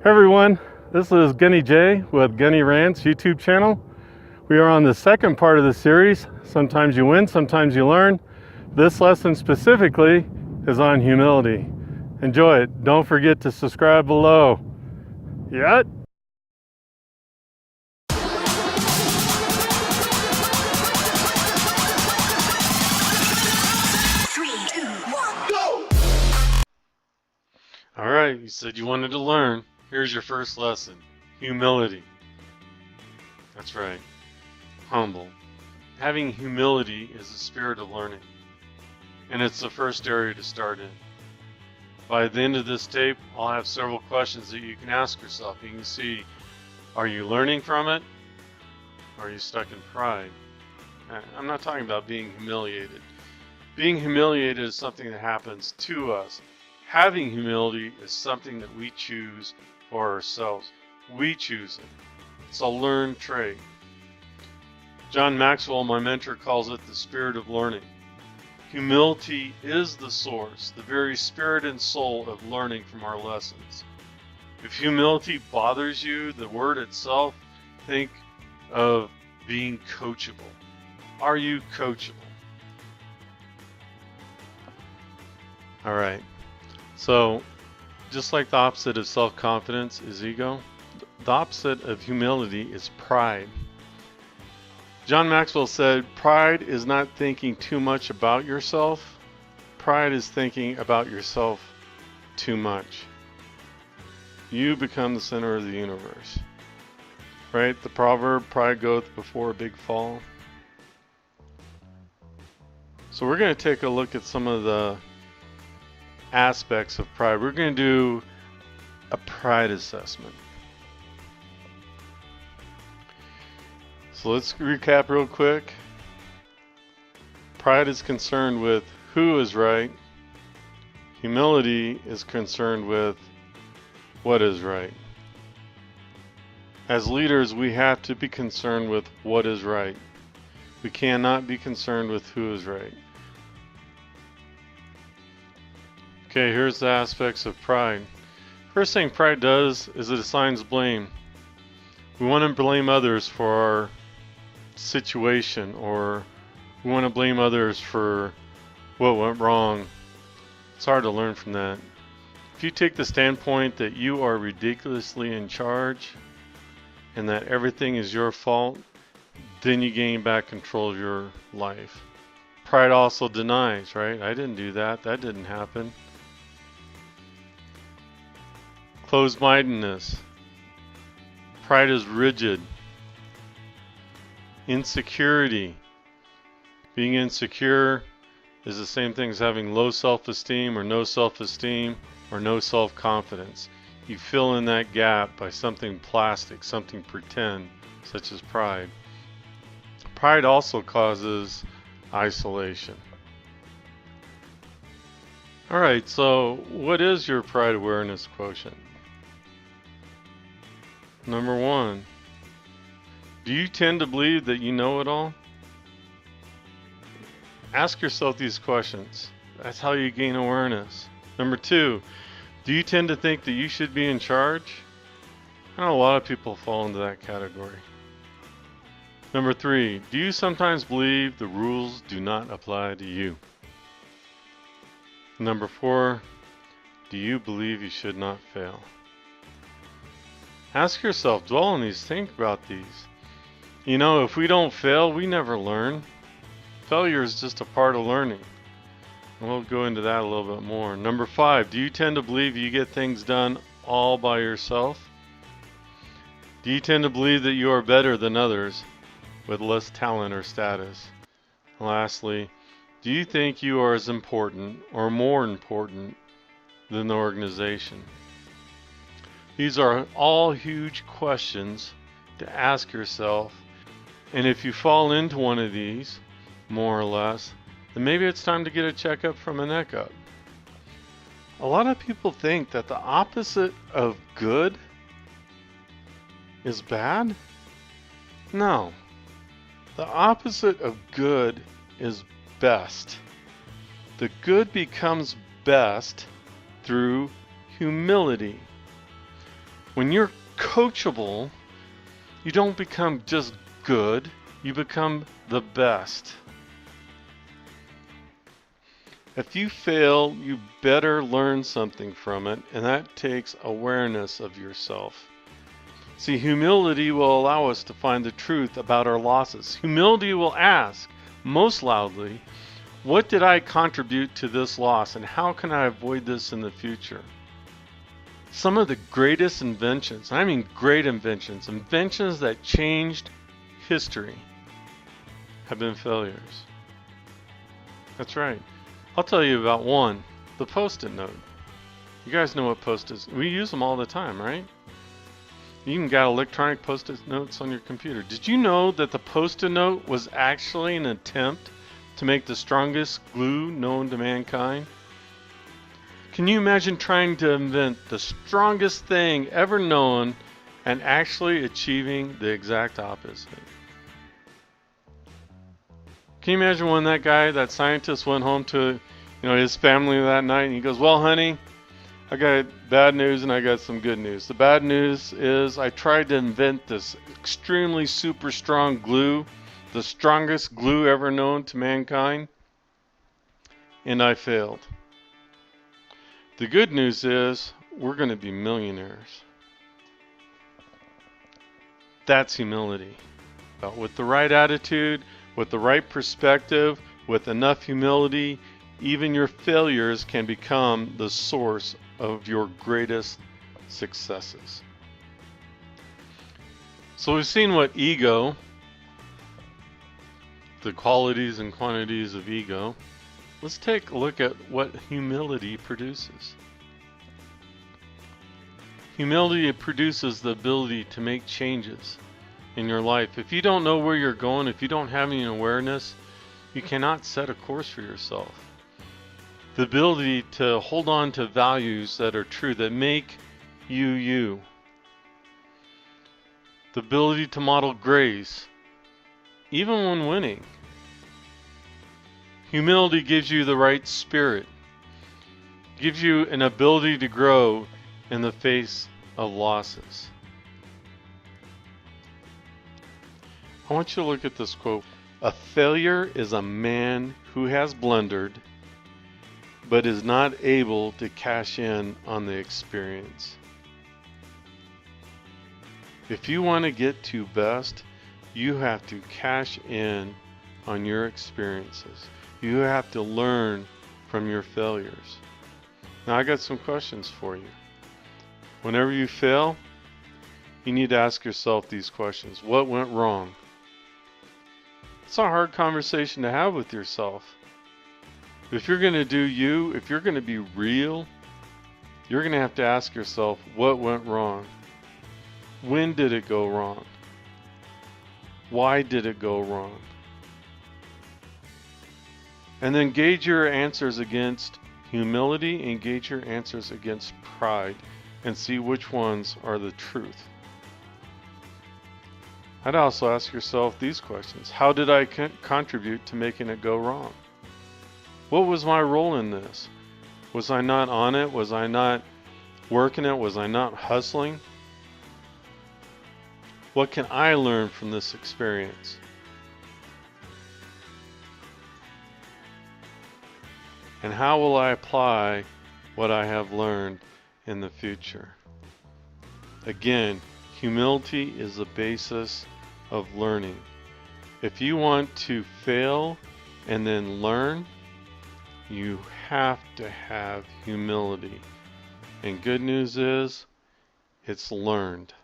Hey everyone, this is Gunny J with Gunny Rants YouTube channel. We are on the second part of the series, Sometimes You Win, Sometimes You Learn. This lesson specifically is on humility. Enjoy it. Don't forget to subscribe below. Yet. All right, you said you wanted to learn. Here's your first lesson. Humility. That's right. Humble. Having humility is the spirit of learning. And it's the first area to start in. By the end of this tape, I'll have several questions that you can ask yourself. You can see, are you learning from it? Or are you stuck in pride? I'm not talking about being humiliated. Being humiliated is something that happens to us. Having humility is something that we choose for ourselves. We choose it. It's a learned trait. John Maxwell, my mentor, calls it the spirit of learning. Humility is the source, the very spirit and soul of learning from our lessons. If humility bothers you, the word itself, think of being coachable. Are you coachable? All right. So, just like the opposite of self-confidence is ego, the opposite of humility is pride. John Maxwell said, pride is not thinking too much about yourself. Pride is thinking about yourself too much. You become the center of the universe. Right? The proverb, pride goeth before a big fall. So we're going to take a look at some of the aspects of pride. We're going to do a pride assessment. So let's recap real quick. Pride is concerned with who is right. Humility is concerned with what is right. As leaders, we have to be concerned with what is right. We cannot be concerned with who is right. Okay, here's the aspects of pride. First thing pride does is it assigns blame. We want to blame others for our situation, or we want to blame others for what went wrong. It's hard to learn from that. If you take the standpoint that you are ridiculously in charge and that everything is your fault, then you gain back control of your life. Pride also denies, right? I didn't do that. That didn't happen. Closed-mindedness. Pride is rigid. Insecurity. Being insecure is the same thing as having low self-esteem or no self-esteem or no self-confidence. You fill in that gap by something plastic, something pretend, such as pride. Pride also causes isolation. Alright, so what is your pride awareness quotient? Number 1. Do you tend to believe that you know it all? Ask yourself these questions. That's how you gain awareness. Number 2. Do you tend to think that you should be in charge? I know a lot of people fall into that category. Number 3. Do you sometimes believe the rules do not apply to you? Number 4. Do you believe you should not fail? Ask yourself, dwell on these, think about these. You know, if we don't fail, we never learn. Failure is just a part of learning. And we'll go into that a little bit more. Number 5, do you tend to believe you get things done all by yourself? Do you tend to believe that you are better than others with less talent or status? And lastly, do you think you are as important or more important than the organization? These are all huge questions to ask yourself, and if you fall into one of these, more or less, then maybe it's time to get a checkup from a neck up. A lot of people think that the opposite of good is bad. No. The opposite of good is best. The good becomes best through humility. When you're coachable, you don't become just good, you become the best. If you fail, you better learn something from it, and that takes awareness of yourself. See, humility will allow us to find the truth about our losses. Humility will ask, most loudly, what did I contribute to this loss, and how can I avoid this in the future? Some of the greatest inventions, I mean great inventions, inventions that changed history, have been failures. That's right. I'll tell you about one, the Post-it note. You guys know what Post-its, we use them all the time, right? You even got electronic Post-it notes on your computer. Did you know that the Post-it note was actually an attempt to make the strongest glue known to mankind? Can you imagine trying to invent the strongest thing ever known and actually achieving the exact opposite? Can you imagine when that scientist went home to, his family that night and he goes, well, honey, I got bad news and I got some good news. The bad news is I tried to invent this extremely super strong glue, the strongest glue ever known to mankind, and I failed. The good news is we're going to be millionaires. That's humility. But with the right attitude, with the right perspective, with enough humility, even your failures can become the source of your greatest successes. So we've seen what ego, the qualities and quantities of ego. Let's take a look at what humility produces. Humility produces the ability to make changes in your life. If you don't know where you're going, if you don't have any awareness, you cannot set a course for yourself. The ability to hold on to values that are true, that make you you. The ability to model grace, even when winning. Humility gives you the right spirit, gives you an ability to grow in the face of losses. I want you to look at this quote. A failure is a man who has blundered but is not able to cash in on the experience. If you want to get to best, you have to cash in on your experiences. You have to learn from your failures. Now I got some questions for you. Whenever you fail, you need to ask yourself these questions. What went wrong? It's a hard conversation to have with yourself. If you're going to do you, if you're going to be real, you're going to have to ask yourself, what went wrong? When did it go wrong? Why did it go wrong? And then gauge your answers against humility and gauge your answers against pride and see which ones are the truth. I'd also ask yourself these questions. How did I contribute to making it go wrong? What was my role in this? Was I not on it? Was I not working it? Was I not hustling? What can I learn from this experience? And how will I apply what I have learned in the future? Again, humility is the basis of learning. If you want to fail and then learn, you have to have humility. And good news is, it's learned.